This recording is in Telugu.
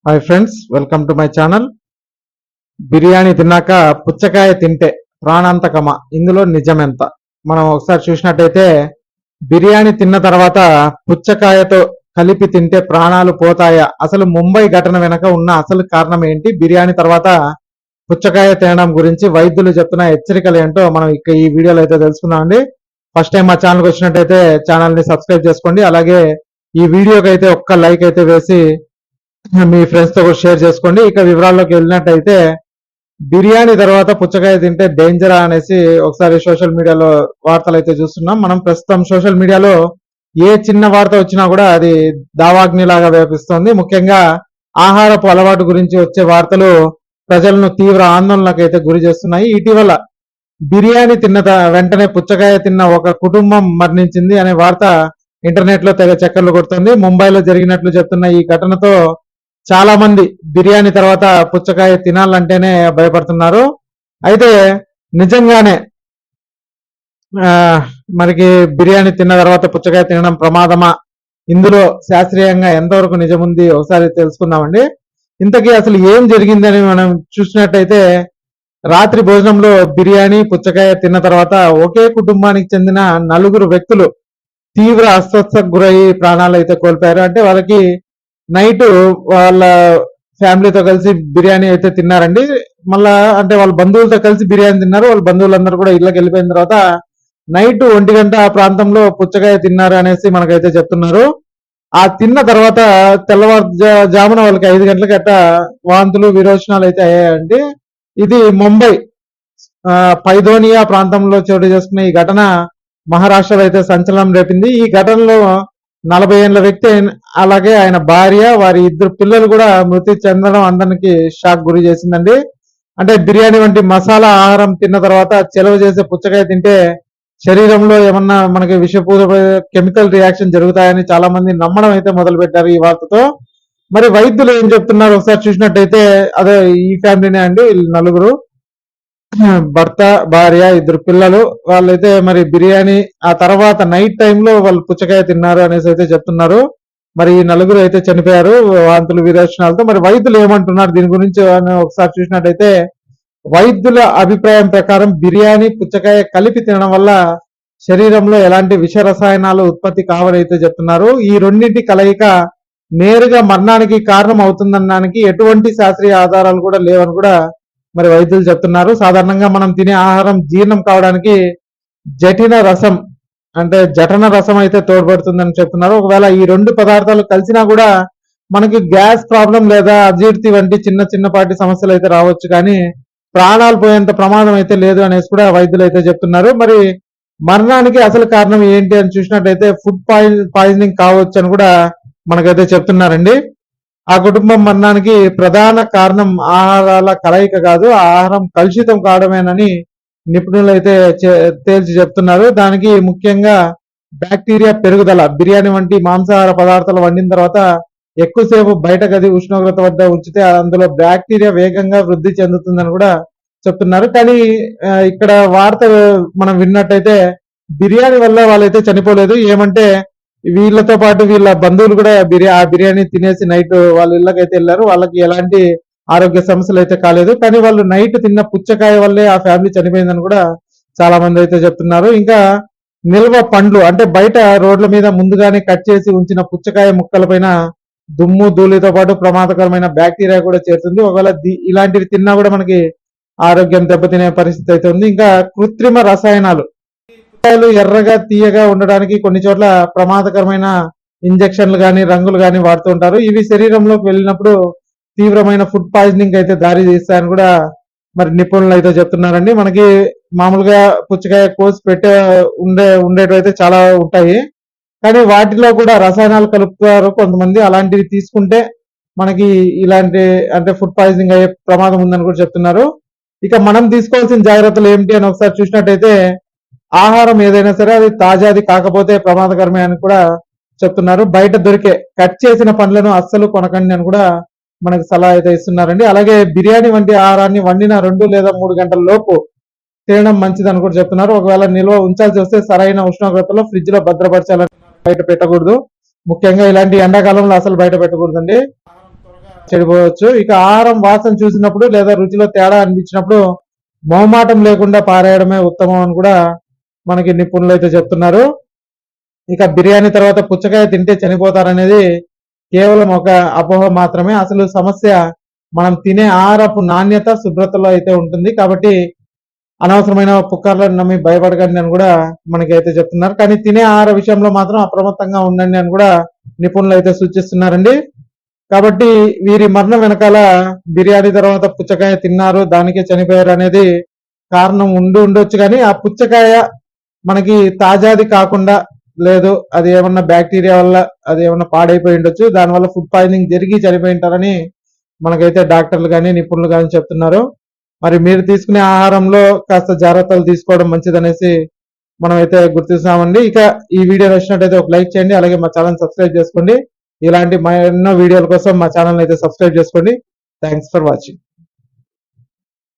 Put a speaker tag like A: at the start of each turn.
A: Hi friends, welcome to my channel. Biryani తిన్నాక పుచ్చకాయ తింటే ప్రాణాంతకమా, ఇందులో నిజమెంత? మనం ఒకసారి చూసినట్టయితే బిర్యానీ తిన్న తర్వాత పుచ్చకాయతో కలిపి తింటే ప్రాణాలు పోతాయా? అసలు ముంబై ఘటన వెనక ఉన్న అసలు కారణం ఏంటి? బిర్యానీ తర్వాత పుచ్చకాయ తినడం గురించి వైద్యులు చెప్తున్న హెచ్చరికలు ఏంటో మనం ఈ వీడియోలో అయితే తెలుసుకుందామండి. ఫస్ట్ టైం మా ఛానల్కి వచ్చినట్టయితే ఛానల్ని సబ్స్క్రైబ్ చేసుకోండి. అలాగే ఈ వీడియోకి అయితే ఒక్క లైక్ అయితే వేసి మీ ఫ్రెండ్స్ తో కూడా షేర్ చేసుకోండి. ఇక వివరాల్లోకి వెళ్ళినట్టయితే బిర్యానీ తర్వాత పుచ్చకాయ తింటే డేంజరా అనేసి ఒకసారి సోషల్ మీడియాలో వార్తలు అయితే చూస్తున్నాం. మనం ప్రస్తుతం సోషల్ మీడియాలో ఏ చిన్న వార్త వచ్చినా కూడా అది దావాగ్నిలాగా వ్యాపిస్తోంది. ముఖ్యంగా ఆహారపు అలవాటు గురించి వచ్చే వార్తలు ప్రజలను తీవ్ర ఆందోళనకు అయితే గురి చేస్తున్నాయి. ఇటీవల బిర్యానీ తిన్న వెంటనే పుచ్చకాయ తిన్న ఒక కుటుంబం మరణించింది అనే వార్త ఇంటర్నెట్ లో తెగ చక్కర్లు కొడుతుంది. ముంబైలో జరిగినట్లు చెప్తున్న ఈ ఘటనతో చాలా మంది బిర్యానీ తర్వాత పుచ్చకాయ తినాలంటేనే భయపడుతున్నారు. అయితే నిజంగానే మనకి బిర్యానీ తిన్న తర్వాత పుచ్చకాయ తినడం ప్రమాదమా? ఇందులో శాస్త్రీయంగా ఎంతవరకు నిజముంది ఒకసారి తెలుసుకుందామండి. ఇంతకీ అసలు ఏం జరిగిందని మనం చూసినట్టయితే రాత్రి భోజనంలో బిర్యానీ పుచ్చకాయ తిన్న తర్వాత ఒకే కుటుంబానికి చెందిన 4 వ్యక్తులు తీవ్ర అస్వస్థకు గురయ్యి ప్రాణాలు అయితే కోల్పోయారు. అంటే వాళ్ళకి నైట్ వాళ్ళ ఫ్యామిలీతో కలిసి బిర్యానీ అయితే తిన్నారండి. మళ్ళా అంటే వాళ్ళ బంధువులతో కలిసి బిర్యానీ తిన్నారు. వాళ్ళ బంధువులందరూ కూడా ఇళ్ళకి వెళ్ళిపోయిన తర్వాత నైట్ 1 గంట ఆ ప్రాంతంలో పుచ్చకాయ తిన్నారు అనేసి మనకైతే చెప్తున్నారు. ఆ తిన్న తర్వాత తెల్లవారుజామున వాళ్ళకి 5 గంటలకి అట్ట వాంతులు విరోచనాలు అయితే అయ్యాయండి. ఇది ముంబై పైథోనియా ప్రాంతంలో చోటు చేసుకున్న ఈ ఘటన మహారాష్ట్రలో అయితే సంచలనం రేపింది. ఈ ఘటనలో 40 ఏళ్ల వ్యక్తి అలాగే ఆయన భార్య, వారి 2 పిల్లలు కూడా మృతి చెందడం అందరికి షాక్ గురి చేసిందండి. అంటే బిర్యానీ వంటి మసాలా ఆహారం తిన్న తర్వాత చెలవ చేసే పుచ్చకాయ తింటే శరీరంలో ఏమన్నా మనకి విషపూరిత కెమికల్ రియాక్షన్ జరుగుతాయని చాలా మంది నమ్మడం అయితే మొదలు పెట్టారు ఈ వార్తతో. మరి వైద్యులు ఏం చెప్తున్నారు ఒకసారి చూసినట్టయితే, అదే ఈ ఫ్యామిలీనే అండి, 4 భర్త, భార్య, 2 పిల్లలు. వాళ్ళైతే మరి బిర్యానీ ఆ తర్వాత నైట్ టైంలో వాళ్ళు పుచ్చకాయ తిన్నారు అనేసి అయితే చెప్తున్నారు. మరి ఈ 4 అయితే చనిపోయారు వాంతులు విరేచనాలతో. మరి వైద్యులు ఏమంటున్నారు దీని గురించి ఒకసారి చూసినట్టయితే వైద్యుల అభిప్రాయం ప్రకారం బిర్యానీ పుచ్చకాయ కలిపి తినడం వల్ల శరీరంలో ఎలాంటి విష రసాయనాలు ఉత్పత్తి కావని అయితే చెప్తున్నారు. ఈ రెండింటి కలయిక నేరుగా మరణానికి కారణం అవుతుందనడానికి ఎటువంటి శాస్త్రీయ ఆధారాలు కూడా లేవని కూడా మరి వైద్యులు చెప్తున్నారు. సాధారణంగా మనం తినే ఆహారం జీర్ణం కావడానికి జఠన రసం అయితే తోడ్పడుతుందని చెప్తున్నారు. ఒకవేళ ఈ 2 పదార్థాలు కలిసినా కూడా మనకి గ్యాస్ ప్రాబ్లం లేదా అజీర్తి వంటి చిన్నపాటి సమస్యలు అయితే రావచ్చు, కానీ ప్రాణాలు పోయేంత ప్రమాదం అయితే లేదు అనేసి కూడా వైద్యులు అయితే చెప్తున్నారు. మరి మరణానికి అసలు కారణం ఏంటి అని చూసినట్టయితే ఫుడ్ పాయిజనింగ్ కావచ్చు అని కూడా మనకైతే చెప్తున్నారండి. ఆ కుటుంబం మరణానికి ప్రధాన కారణం ఆహారాల కలయిక కాదు, ఆహారం కలుషితం కావడమేనని నిపుణులు అయితే తేల్చి చెప్తున్నారు. దానికి ముఖ్యంగా బ్యాక్టీరియా పెరుగుదల. బిర్యానీ వంటి మాంసాహార పదార్థాలు వండిన తర్వాత ఎక్కువసేపు బయట గది ఉష్ణోగ్రత వద్ద ఉంచితే అందులో బ్యాక్టీరియా వేగంగా వృద్ధి చెందుతుందని కూడా చెప్తున్నారు. కానీ ఇక్కడ వార్త మనం విన్నట్టయితే బిర్యానీ వల్ల వాళ్ళైతే చనిపోలేదు. ఏమంటే వీళ్ళతో పాటు వీళ్ళ బంధువులు కూడా ఆ బిర్యానీ తినేసి నైట్ వాళ్ళ ఇళ్ళకైతే వెళ్ళారు. వాళ్ళకి ఎలాంటి ఆరోగ్య సమస్యలు అయితే కాలేదు. కానీ వాళ్ళు నైట్ తిన్న పుచ్చకాయ వల్లే ఆ ఫ్యామిలీ చనిపోయిందని కూడా చాలా మంది అయితే చెప్తున్నారు. ఇంకా నిల్వ పండ్లు, అంటే బయట రోడ్ల మీద ముందుగానే కట్ చేసి ఉంచిన పుచ్చకాయ ముక్కల పైన దుమ్ము ధూళితో పాటు ప్రమాదకరమైన బ్యాక్టీరియా కూడా చేరుతుంది. ఒకవేళ ఇలాంటివి తిన్నా కూడా మనకి ఆరోగ్యం దెబ్బతినే పరిస్థితి అయితే ఉంది. ఇంకా కృత్రిమ రసాయనాలు, ఎర్రగా తీయగా ఉండడానికి కొన్ని చోట్ల ప్రమాదకరమైన ఇంజెక్షన్లు కానీ రంగులు కానీ వాడుతూ ఉంటారు. ఇవి శరీరంలోకి వెళ్ళినప్పుడు తీవ్రమైన ఫుడ్ పాయిజనింగ్ అయితే దారి తీస్తాయని కూడా మరి నిపుణులు అయితే చెప్తున్నారండి. మనకి మామూలుగా పుచ్చకాయ కోసి పెట్టే ఉండేటైతే చాలా ఉంటాయి, కానీ వాటిలో కూడా రసాయనాలు కలుపుతారు కొంతమంది. అలాంటివి తీసుకుంటే మనకి ఇలాంటి అంటే ఫుడ్ పాయిజనింగ్ అయ్యే ప్రమాదం ఉందని కూడా చెప్తున్నారు. ఇక మనం తీసుకోవాల్సిన జాగ్రత్తలు ఏమిటి అని ఒకసారి చూసినట్టయితే ఆహారం ఏదైనా సరే అది తాజాది కాకపోతే ప్రమాదకరమే అని కూడా చెప్తున్నారు. బయట దొరికే కట్ చేసిన పండ్లను అస్సలు కొనకండి అని కూడా మనకు సలహా అయితే ఇస్తున్నారండి. అలాగే బిర్యానీ వంటి ఆహారాన్ని వండిన 2 లేదా 3 గంటల లోపు తినడం మంచిదని కూడా చెప్తున్నారు. ఒకవేళ నిల్వ ఉంచాల్సి వస్తే సరైన ఉష్ణోగ్రతలో ఫ్రిడ్జ్ లో భద్రపరచాలని, బయట పెట్టకూడదు. ముఖ్యంగా ఇలాంటి ఎండాకాలంలో అసలు బయట పెట్టకూడదండి. చెడిపోవచ్చు. ఇక ఆహారం వాసన చూసినప్పుడు లేదా రుచిలో తేడా అనిపించినప్పుడు మొహమాటం లేకుండా పారేయడమే ఉత్తమం అని కూడా మనకి నిపుణులు అయితే చెప్తున్నారు. ఇక బిర్యానీ తర్వాత పుచ్చకాయ తింటే చనిపోతారనేది కేవలం ఒక అపోహ మాత్రమే. అసలు సమస్య మనం తినే ఆహారపు నాణ్యత, శుభ్రతలో అయితే ఉంటుంది. కాబట్టి అనవసరమైన పుకార్లను నమ్మి భయపడకండి అని కూడా మనకైతే చెప్తున్నారు. కానీ తినే ఆహార విషయంలో మాత్రం అప్రమత్తంగా ఉండండి అని కూడా నిపుణులు అయితే సూచిస్తున్నారండి. కాబట్టి వీరి మరణం వెనకాల బిర్యానీ తర్వాత పుచ్చకాయ తిన్నారు, దానికే చనిపోయారు అనేది కారణం ఉండొచ్చు. కానీ ఆ పుచ్చకాయ మనకి తాజాది కాకుండా, లేదు అది ఏమన్నా బ్యాక్టీరియా వల్ల అది ఏమన్నా పాడైపోయి ఉండొచ్చు, దానివల్ల ఫుడ్ పాయిజనింగ్ జరిగి చనిపోయి ఉంటారని మనకైతే డాక్టర్లు కానీ నిపుణులు కానీ చెప్తున్నారు. మరి మీరు తీసుకునే ఆహారంలో కాస్త జాగ్రత్తలు తీసుకోవడం మంచిదనేసి మనం అయితే గుర్తిస్తామండి. ఇక ఈ వీడియో నచ్చినట్టయితే ఒక లైక్ చేయండి, అలాగే మా ఛానల్ సబ్స్క్రైబ్ చేసుకోండి. ఇలాంటి ఎన్నో వీడియోల కోసం మా ఛానల్ అయితే సబ్స్క్రైబ్ చేసుకోండి. Thanks for watching.